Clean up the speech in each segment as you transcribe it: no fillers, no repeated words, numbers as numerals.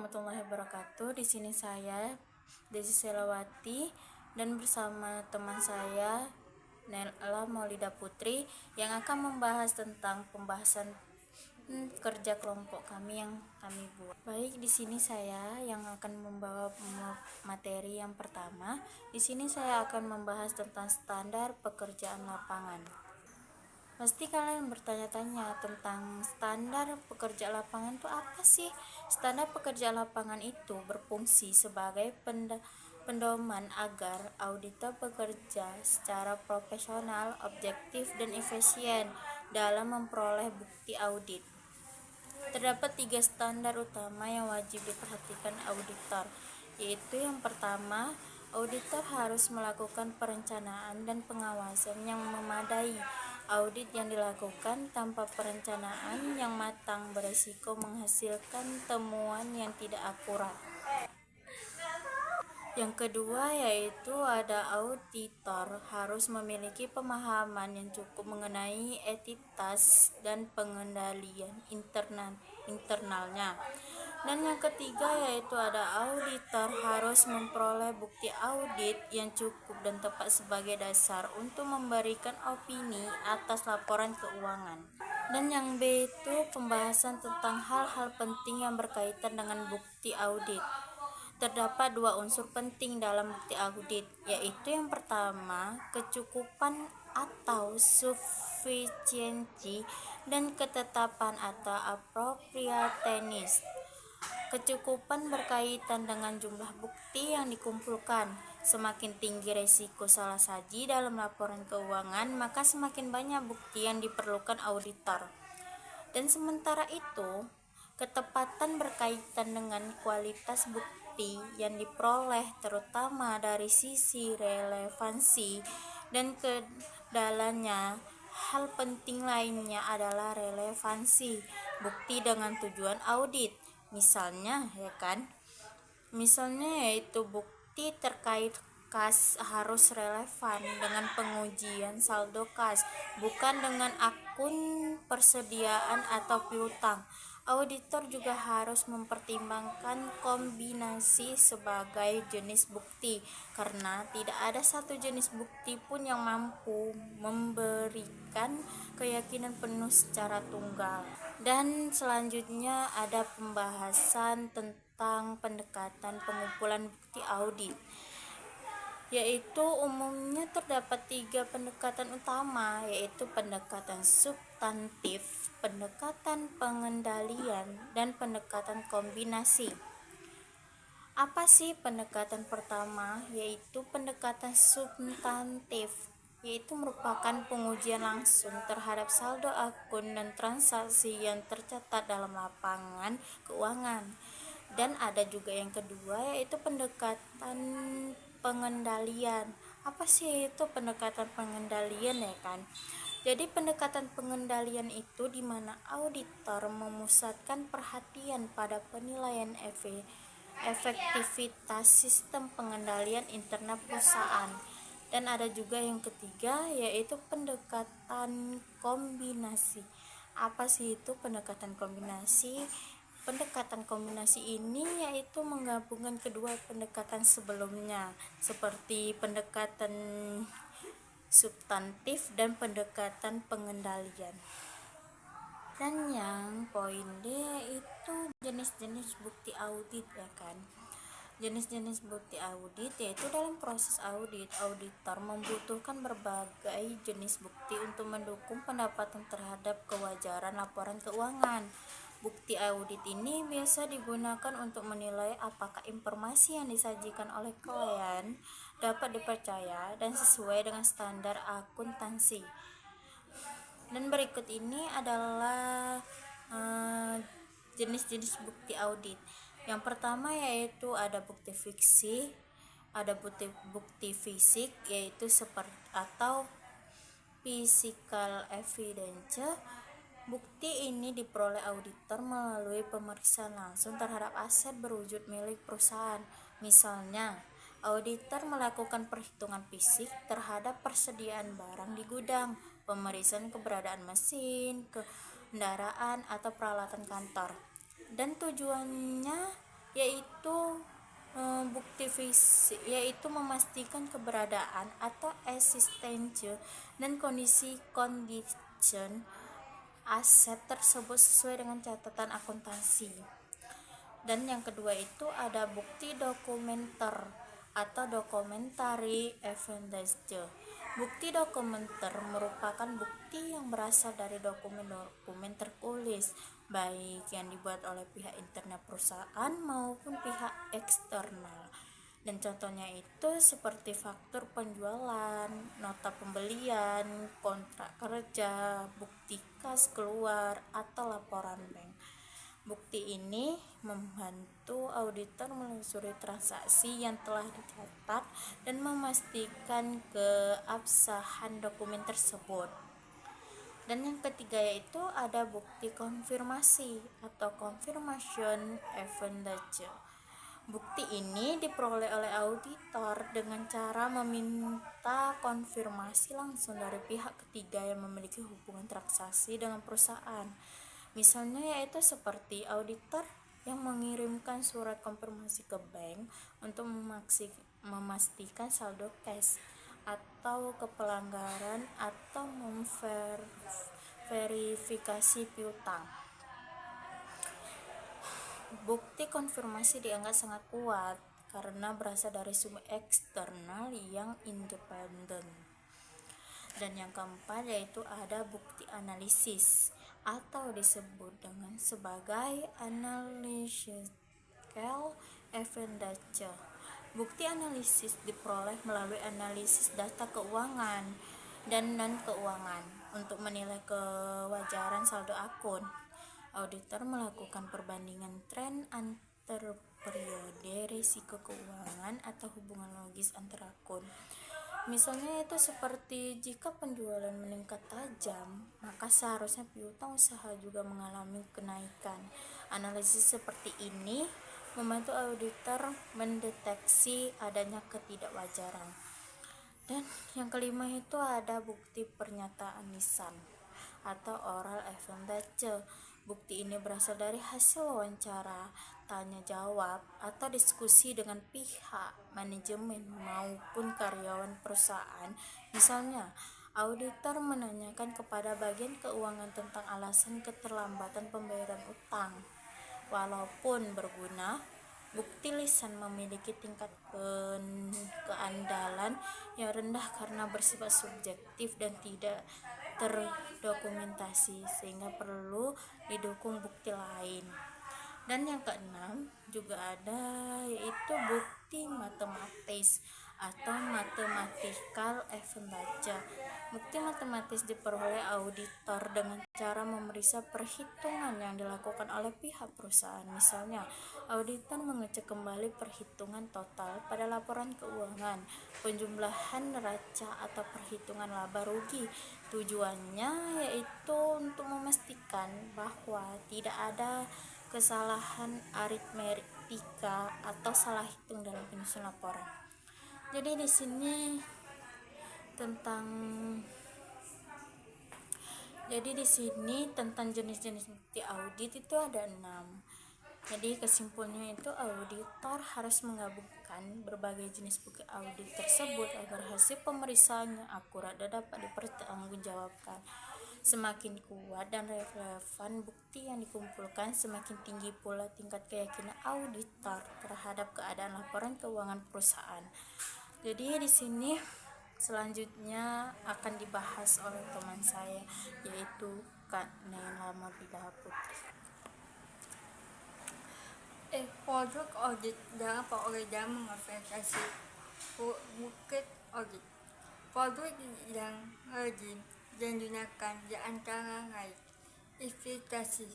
warahmatullahi wabarakatuh. Di sini saya Desi Selawati dan bersama teman saya Nela Maulida Putri yang akan membahas tentang pembahasan kerja kelompok kami yang kami buat. Baik, di sini saya yang akan membawa materi yang pertama. Di sini saya akan membahas tentang standar pekerjaan lapangan. Pasti kalian bertanya-tanya tentang standar pekerja lapangan itu apa sih? Standar pekerja lapangan itu berfungsi sebagai pedoman agar auditor bekerja secara profesional, objektif, dan efisien dalam memperoleh bukti audit. Terdapat 3 standar utama yang wajib diperhatikan auditor, yaitu yang pertama, auditor harus melakukan perencanaan dan pengawasan yang memadai. Audit yang dilakukan tanpa perencanaan yang matang beresiko menghasilkan temuan yang tidak akurat. Yang kedua yaitu ada auditor harus memiliki pemahaman yang cukup mengenai entitas dan pengendalian internalnya. Dan yang ketiga yaitu ada auditor harus memperoleh bukti audit yang cukup dan tepat sebagai dasar untuk memberikan opini atas laporan keuangan. Dan yang B itu pembahasan tentang hal-hal penting yang berkaitan dengan bukti audit. Terdapat 2 unsur penting dalam bukti audit, yaitu yang pertama, kecukupan atau sufficiency dan ketetapan atau appropriateness. Kecukupan berkaitan dengan jumlah bukti yang dikumpulkan. Semakin tinggi resiko salah saji dalam laporan keuangan, maka semakin banyak bukti yang diperlukan auditor. Dan sementara itu, ketepatan berkaitan dengan kualitas bukti yang diperoleh terutama dari sisi relevansi dan kedalannya. Hal penting lainnya adalah relevansi bukti dengan tujuan audit. Misalnya yaitu bukti terkait kas harus relevan dengan pengujian saldo kas, bukan dengan akun persediaan atau piutang. Auditor juga harus mempertimbangkan kombinasi sebagai jenis bukti, karena tidak ada satu jenis bukti pun yang mampu memberikan keyakinan penuh secara tunggal. Dan selanjutnya ada pembahasan tentang pendekatan pengumpulan bukti audit, yaitu umumnya terdapat 3 pendekatan utama, yaitu pendekatan substantif, pendekatan pengendalian, dan pendekatan kombinasi. Apa sih pendekatan pertama? Yaitu pendekatan substantif, yaitu merupakan pengujian langsung terhadap saldo akun dan transaksi yang tercatat dalam lapangan keuangan. Dan ada juga yang kedua, yaitu pendekatan pengendalian. Apa sih itu pendekatan pengendalian Jadi pendekatan pengendalian itu di mana auditor memusatkan perhatian pada penilaian efektivitas sistem pengendalian internal perusahaan. Dan ada juga yang ketiga, yaitu pendekatan kombinasi. Apa sih itu pendekatan kombinasi? Pendekatan kombinasi ini yaitu menggabungkan kedua pendekatan sebelumnya, seperti pendekatan substantif dan pendekatan pengendalian. Dan yang poin D itu jenis-jenis bukti audit Jenis-jenis bukti audit yaitu dalam proses audit, auditor membutuhkan berbagai jenis bukti untuk mendukung pendapatan terhadap kewajaran laporan keuangan. Bukti audit ini biasa digunakan untuk menilai apakah informasi yang disajikan oleh klien dapat dipercaya dan sesuai dengan standar akuntansi. Dan berikut ini adalah jenis-jenis bukti audit. Yang pertama yaitu ada bukti fiksi, ada bukti fisik yaitu seperti atau physical evidence. Bukti ini diperoleh auditor melalui pemeriksaan langsung terhadap aset berwujud milik perusahaan. Misalnya, auditor melakukan perhitungan fisik terhadap persediaan barang di gudang, pemeriksaan keberadaan mesin, kendaraan, atau peralatan kantor. Dan tujuannya yaitu bukti fisik, yaitu memastikan keberadaan atau eksistensi dan kondisi condition aset tersebut sesuai dengan catatan akuntansi. Dan yang kedua itu ada bukti dokumenter atau documentary evidence. Bukti dokumenter merupakan bukti yang berasal dari dokumen-dokumen tertulis, baik yang dibuat oleh pihak internal perusahaan maupun pihak eksternal. Dan contohnya itu seperti faktur penjualan, nota pembelian, kontrak kerja, bukti kas keluar, atau laporan bank. Bukti ini membantu auditor menelusuri transaksi yang telah dicatat dan memastikan keabsahan dokumen tersebut. Dan yang ketiga yaitu ada bukti konfirmasi atau confirmation evidence. Bukti ini diperoleh oleh auditor dengan cara meminta konfirmasi langsung dari pihak ketiga yang memiliki hubungan transaksi dengan perusahaan. Misalnya yaitu seperti auditor yang mengirimkan surat konfirmasi ke bank untuk memastikan saldo cash atau kepelanggaran atau memverifikasi piutang. Bukti konfirmasi dianggap sangat kuat karena berasal dari sumber eksternal yang independen. Dan yang keempat yaitu ada bukti analisis atau disebut dengan sebagai analytical evidence. Bukti analisis diperoleh melalui analisis data keuangan dan non-keuangan untuk menilai kewajaran saldo akun. Auditor melakukan perbandingan tren antar periode, risiko keuangan atau hubungan logis antar akun. Misalnya itu seperti jika penjualan meningkat tajam, maka seharusnya piutang usaha juga mengalami kenaikan. Analisis seperti ini membantu auditor mendeteksi adanya ketidakwajaran. Dan yang kelima itu ada bukti pernyataan lisan atau oral evidence. Bukti ini berasal dari hasil wawancara, tanya jawab, atau diskusi dengan pihak manajemen maupun karyawan perusahaan. Misalnya, auditor menanyakan kepada bagian keuangan tentang alasan keterlambatan pembayaran utang. Walaupun berguna, bukti lisan memiliki tingkat keandalan yang rendah karena bersifat subjektif dan tidak terdokumentasi, sehingga perlu didukung bukti lain. Dan yang keenam juga ada yaitu bukti matematis atau mathematical evidence. Bukti matematis diperoleh auditor dengan cara memeriksa perhitungan yang dilakukan oleh pihak perusahaan. Misalnya, auditor mengecek kembali perhitungan total pada laporan keuangan, penjumlahan neraca atau perhitungan laba rugi. Tujuannya yaitu untuk memastikan bahwa tidak ada kesalahan aritmetika atau salah hitung dalam penyusunan laporan. Jadi di sini tentang jenis-jenis bukti audit itu ada 6. Jadi kesimpulannya itu auditor harus menggabungkan berbagai jenis bukti audit tersebut agar hasil pemeriksaannya akurat dan dapat dipertanggungjawabkan. Semakin kuat dan relevan bukti yang dikumpulkan, semakin tinggi pula tingkat keyakinan auditor terhadap keadaan laporan keuangan perusahaan. Jadi di sini selanjutnya akan dibahas oleh teman saya yaitu Kak Nela Bidaha Putri. Produk audit dalam perolehan mengapresiasi bukti audit. Produk yang rajin dan digunakan di antara lain investigasi.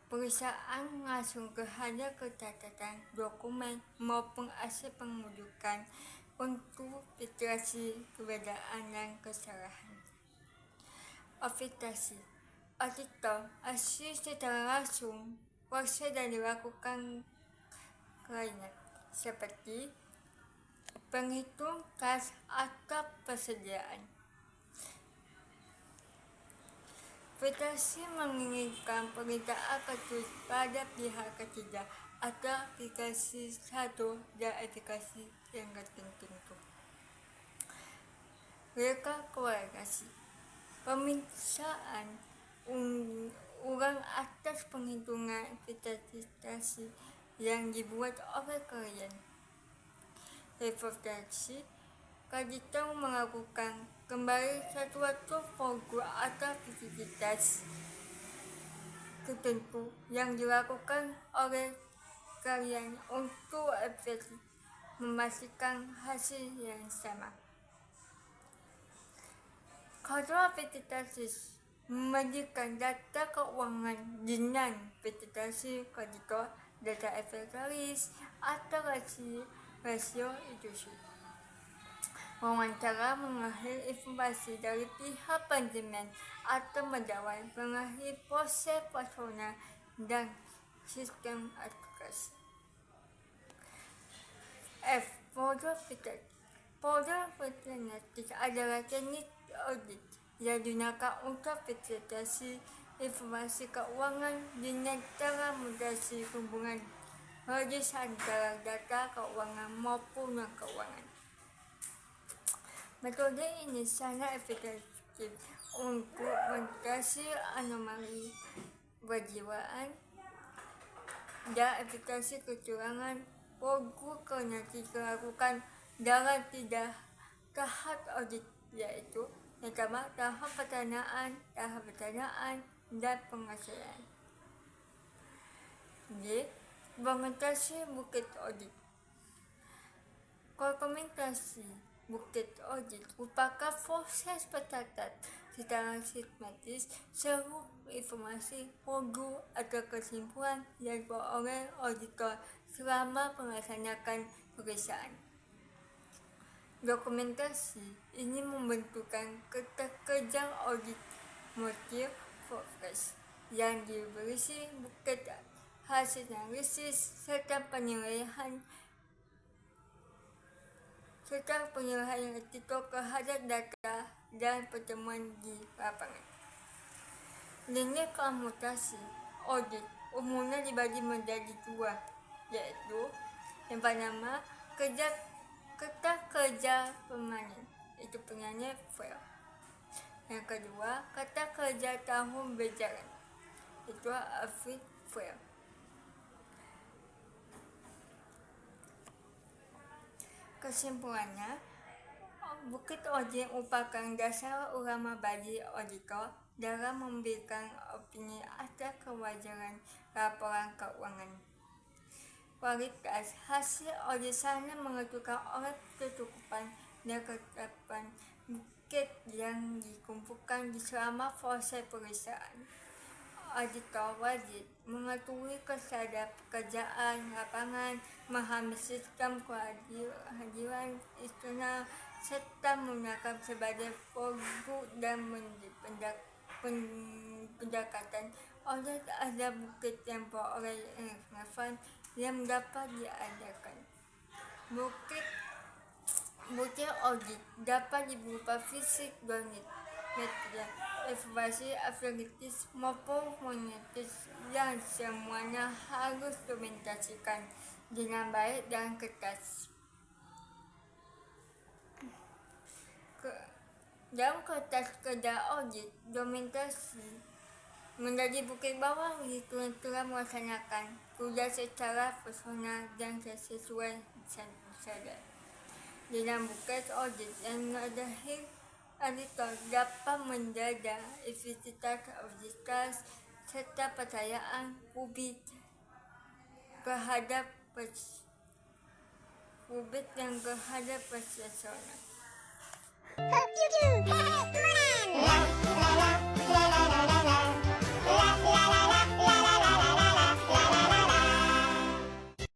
Perusahaan langsung terhadap catatan dokumen maupun aset penunjukan untuk filtrasi keberadaan dan kesalahan. Investigasi. Auditor hasil secara langsung proses dan dilakukan lainnya seperti penghitung kas atau persediaan. Filtrasi menginginkan permintaan tertulis pada pihak ketiga ada aplikasi satu dan aplikasi yang tertentu. Reka kualifikasi pemeriksaan ulang atas penghitungan investasi yang dibuat oleh klien. Reportasi kita melakukan kembali suatu program atau aktivitas tertentu yang dilakukan oleh kalian untuk memastikan hasil yang sama. Kalau aktivitas memberikan data keuangan dengan aktivitas kredit, data inventaris, atau rasio itu. Wawancara mengakhiri informasi dari pihak penerimaan atau menjawab mengakhiri proses personal dan sistem aplikasi. F. Folder fitur. Folder fitur adalah teknik audit yang digunakan untuk verifikasi informasi keuangan dengan cara mendasari hubungan logis antara data keuangan maupun non-keuangan. Metode ini sangat efektif untuk mendeteksi anomali kejiwaan dan aplikasi kecurangan program karena dilakukan dalam tiga tahap audit, yaitu pertama tahap perencanaan, dan penghasilan. D. Dokumentasi bukti audit. Dokumentasi bukti audit merupakan proses pencatat secara sistematis seluruh informasi, program atau kesimpulan yang dibuat oleh auditor selama melaksanakan pemeriksaan. Dokumentasi ini membentukkan kerja audit motif progress yang berisi bukti hasil analisis serta penilaian risiko terhadap data dan pertemuan di lapangan. Lini komutasi audit umumnya dibagi menjadi dua, yaitu yang pertama kerja permanen, itu penyanyi fail. Yang kedua kerja tahun berjalan, itu average fail. Kesimpulannya, bukti audit merupakan dasar utama bagi auditor dalam memberikan opini atas kewajaran laporan keuangan. Kualitas hasil audit sangat menentukan oleh kecukupan dan ketetapan bukti yang dikumpulkan di selama proses pemeriksaan. Auditor wajib mengetahui kesadaran pekerjaan lapangan, memahami sistem kehadiran eksternal, serta menggunakan sebagai produk dan pendekatan audit ada bukti tempoh oleh relevan yang dapat diadakan. Bukti audit dapat berupa fisik, media, evaluasi afiliatif maupun monetis yang semuanya harus dokumentasikan dengan baik dan ketat. Dalam kertas kerja audit, dokumentasi menjadi bukti bahwa auditor telah melaksanakan tugas secara personal dan sesuai standar. Dalam bukti audit yang terakhir, auditor dapat menjaga efektivitas auditas serta percayaan publik terhadap profesional.